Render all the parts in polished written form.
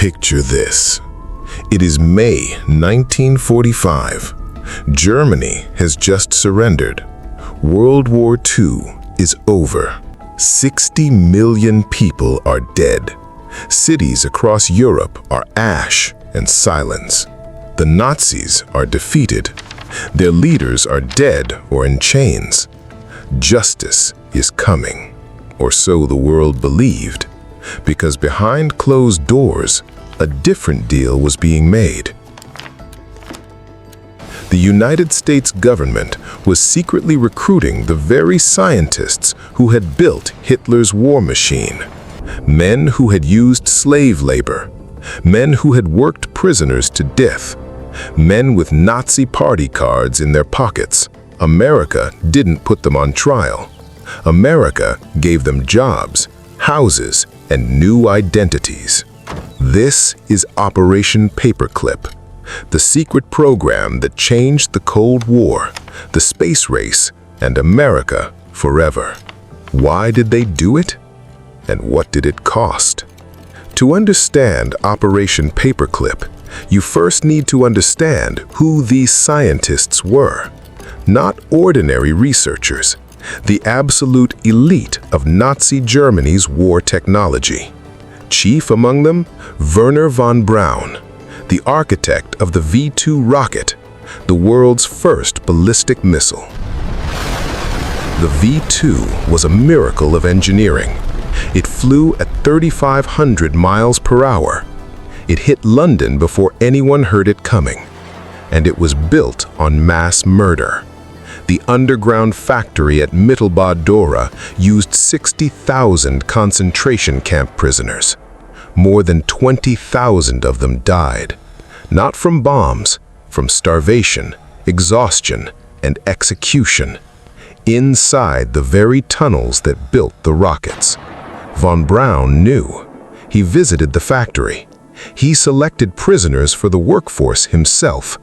Picture this. It is May 1945. Germany has just surrendered. World War II is over. 60 million people are dead. Cities across Europe are ash and silence. The Nazis are defeated. Their leaders are dead or in chains. Justice is coming, or so the world believed, because behind closed doors, a different deal was being made. The United States government was secretly recruiting the very scientists who had built Hitler's war machine. Men who had used slave labor. Men who had worked prisoners to death. Men with Nazi party cards in their pockets. America didn't put them on trial. America gave them jobs, houses, and new identities. This is Operation Paperclip, the secret program that changed the Cold War, the space race, and America forever. Why did they do it? And what did it cost? To understand Operation Paperclip, you first need to understand who these scientists were. Not ordinary researchers, the absolute elite of Nazi Germany's war technology. Chief among them, Wernher von Braun, the architect of the V-2 rocket, the world's first ballistic missile. The V-2 was a miracle of engineering. It flew at 3,500 miles per hour. It hit London before anyone heard it coming. And it was built on mass murder. The underground factory at Mittelbad Dora used 60,000 concentration camp prisoners. More than 20,000 of them died. Not from bombs, from starvation, exhaustion, and execution. Inside the very tunnels that built the rockets. Von Braun knew. He visited the factory. He selected prisoners for the workforce himself.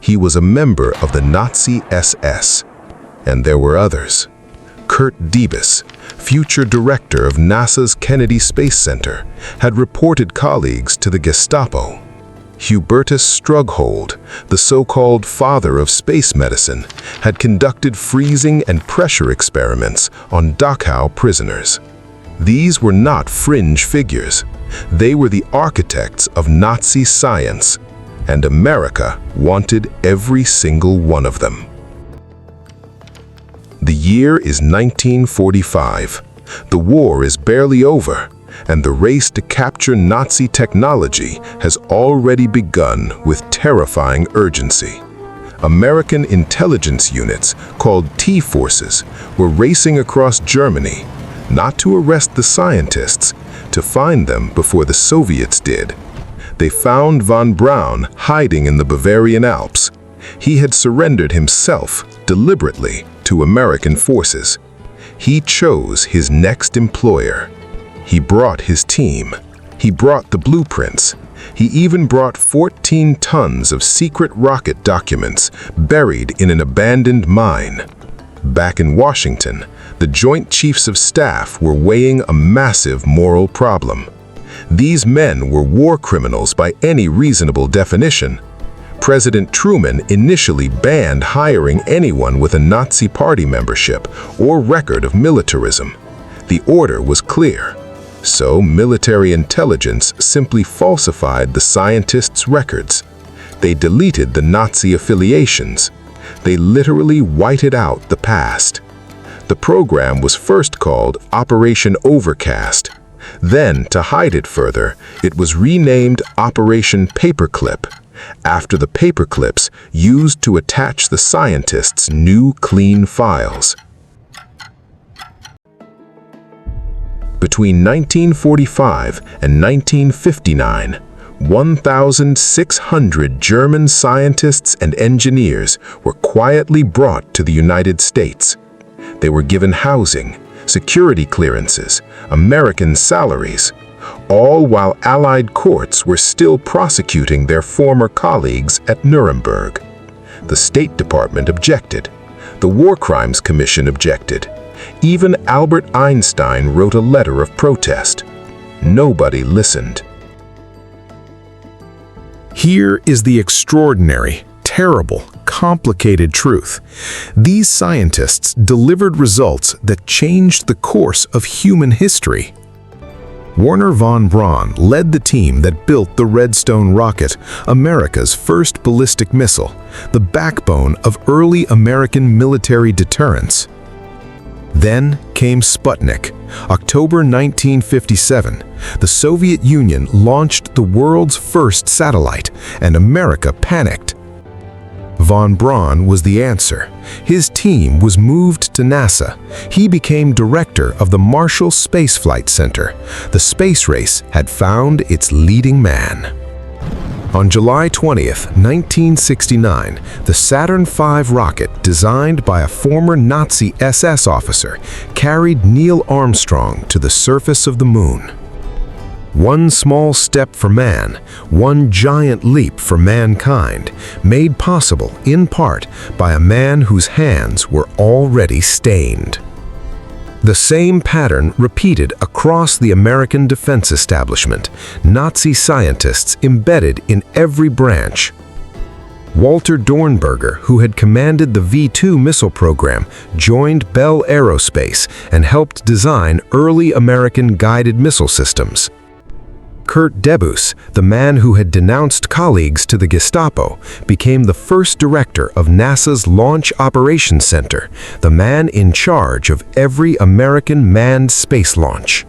He was a member of the Nazi SS. And there were others. Kurt Diebes, future director of NASA's Kennedy Space Center, had reported colleagues to the Gestapo. Hubertus Strughold, the so-called father of space medicine, had conducted freezing and pressure experiments on Dachau prisoners. These were not fringe figures. They were the architects of Nazi science, and America wanted every single one of them. The year is 1945. The war is barely over, and the race to capture Nazi technology has already begun with terrifying urgency. American intelligence units, called T-forces, were racing across Germany, not to arrest the scientists, to find them before the Soviets did. They found von Braun hiding in the Bavarian Alps. He had surrendered himself deliberately to American forces. He chose his next employer. He brought his team. He brought the blueprints. He even brought 14 tons of secret rocket documents buried in an abandoned mine. Back in Washington, the Joint Chiefs of Staff were weighing a massive moral problem. These men were war criminals by any reasonable definition. President Truman initially banned hiring anyone with a Nazi party membership or record of militarism. The order was clear. So military intelligence simply falsified the scientists' records. They deleted the Nazi affiliations. They literally whited out the past. The program was first called Operation Overcast. Then, to hide it further, it was renamed Operation Paperclip, after the paperclips used to attach the scientists' new clean files. Between 1945 and 1959, 1,600 German scientists and engineers were quietly brought to the United States. They were given housing, security clearances, American salaries, all while Allied courts were still prosecuting their former colleagues at Nuremberg. The State Department objected. The War Crimes Commission objected. Even Albert Einstein wrote a letter of protest. Nobody listened. Here is the extraordinary, terrible, complicated truth. These scientists delivered results that changed the course of human history. Wernher von Braun led the team that built the Redstone rocket, America's first ballistic missile, the backbone of early American military deterrence. Then came Sputnik. October 1957, the Soviet Union launched the world's first satellite, and America panicked. Von Braun was the answer. His team was moved to NASA. He became director of the Marshall Space Flight Center. The space race had found its leading man. On July 20th, 1969, the Saturn V rocket, designed by a former Nazi SS officer, carried Neil Armstrong to the surface of the moon. One small step for man, one giant leap for mankind, made possible in part by a man whose hands were already stained. The same pattern repeated across the American defense establishment, Nazi scientists embedded in every branch. Walter Dornberger, who had commanded the V-2 missile program, joined Bell Aerospace and helped design early American guided missile systems. Kurt Debus, the man who had denounced colleagues to the Gestapo, became the first director of NASA's Launch Operations Center, the man in charge of every American manned space launch.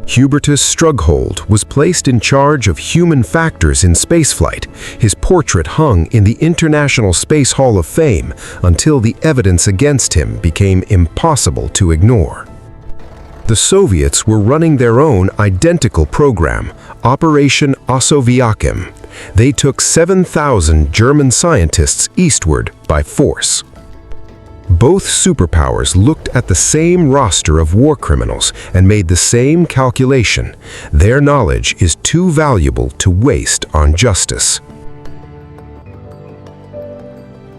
Hubertus Strughold was placed in charge of human factors in spaceflight. His portrait hung in the International Space Hall of Fame until the evidence against him became impossible to ignore. The Soviets were running their own identical program, Operation Osoviakhim. They took 7,000 German scientists eastward by force. Both superpowers looked at the same roster of war criminals and made the same calculation. Their knowledge is too valuable to waste on justice.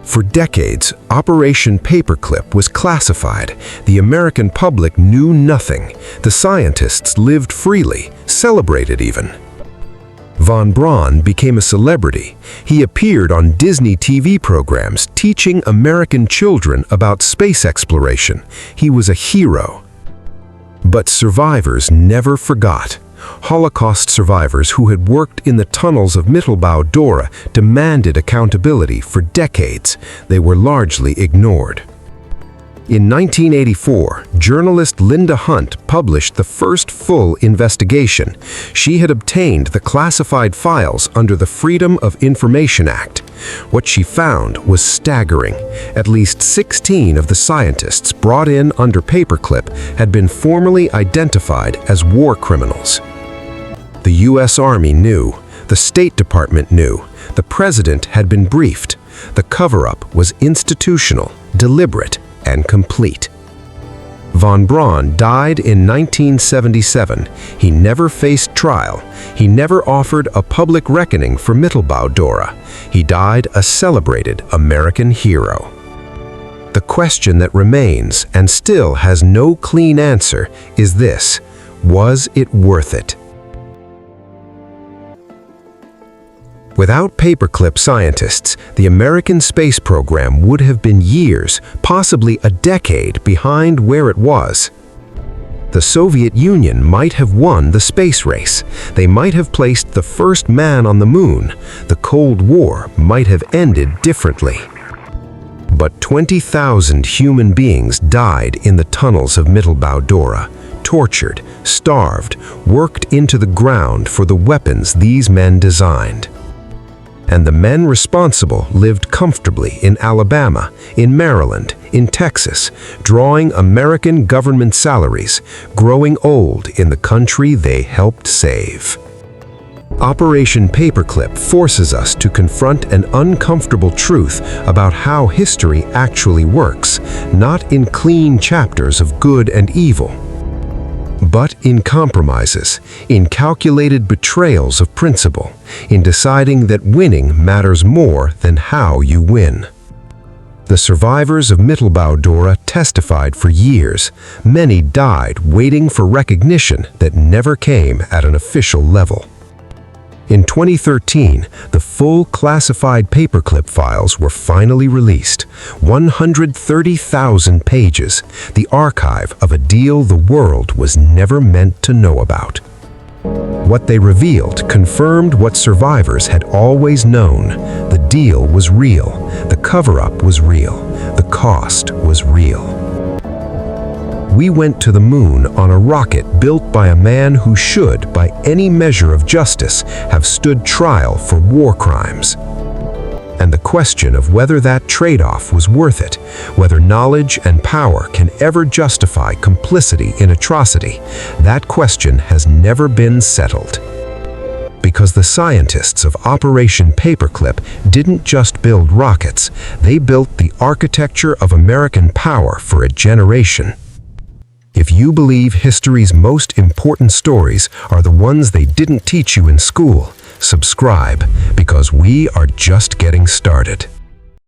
For decades, Operation Paperclip was classified. The American public knew nothing. The scientists lived freely, celebrated even. Von Braun became a celebrity. He appeared on Disney TV programs teaching American children about space exploration. He was a hero. But survivors never forgot. Holocaust survivors who had worked in the tunnels of Mittelbau Dora demanded accountability for decades. They were largely ignored. In 1984, journalist Linda Hunt published the first full investigation. She had obtained the classified files under the Freedom of Information Act. What she found was staggering. At least 16 of the scientists brought in under Paperclip had been formally identified as war criminals. The U.S. Army knew. The State Department knew. The President had been briefed. The cover-up was institutional, deliberate, and complete. Von Braun died in 1977. He never faced trial. He never offered a public reckoning for Mittelbau Dora. He died a celebrated American hero. The question that remains, and still has no clean answer, is this: was it worth it? Without Paperclip scientists, the American space program would have been years, possibly a decade, behind where it was. The Soviet Union might have won the space race. They might have placed the first man on the moon. The Cold War might have ended differently. But 20,000 human beings died in the tunnels of Mittelbau Dora, tortured, starved, worked into the ground for the weapons these men designed. And the men responsible lived comfortably in Alabama, in Maryland, in Texas, drawing American government salaries, growing old in the country they helped save. Operation Paperclip forces us to confront an uncomfortable truth about how history actually works, not in clean chapters of good and evil, but in compromises, in calculated betrayals of principle, in deciding that winning matters more than how you win. The survivors of Mittelbau Dora testified for years. Many died waiting for recognition that never came at an official level. In 2013, the full classified Paperclip files were finally released. 130,000 pages, the archive of a deal the world was never meant to know about. What they revealed confirmed what survivors had always known. The deal was real, the cover-up was real, the cost was real. We went to the moon on a rocket built by a man who should, by any measure of justice, have stood trial for war crimes. And the question of whether that trade-off was worth it, whether knowledge and power can ever justify complicity in atrocity, that question has never been settled. Because the scientists of Operation Paperclip didn't just build rockets, they built the architecture of American power for a generation. If you believe history's most important stories are the ones they didn't teach you in school, subscribe, because we are just getting started.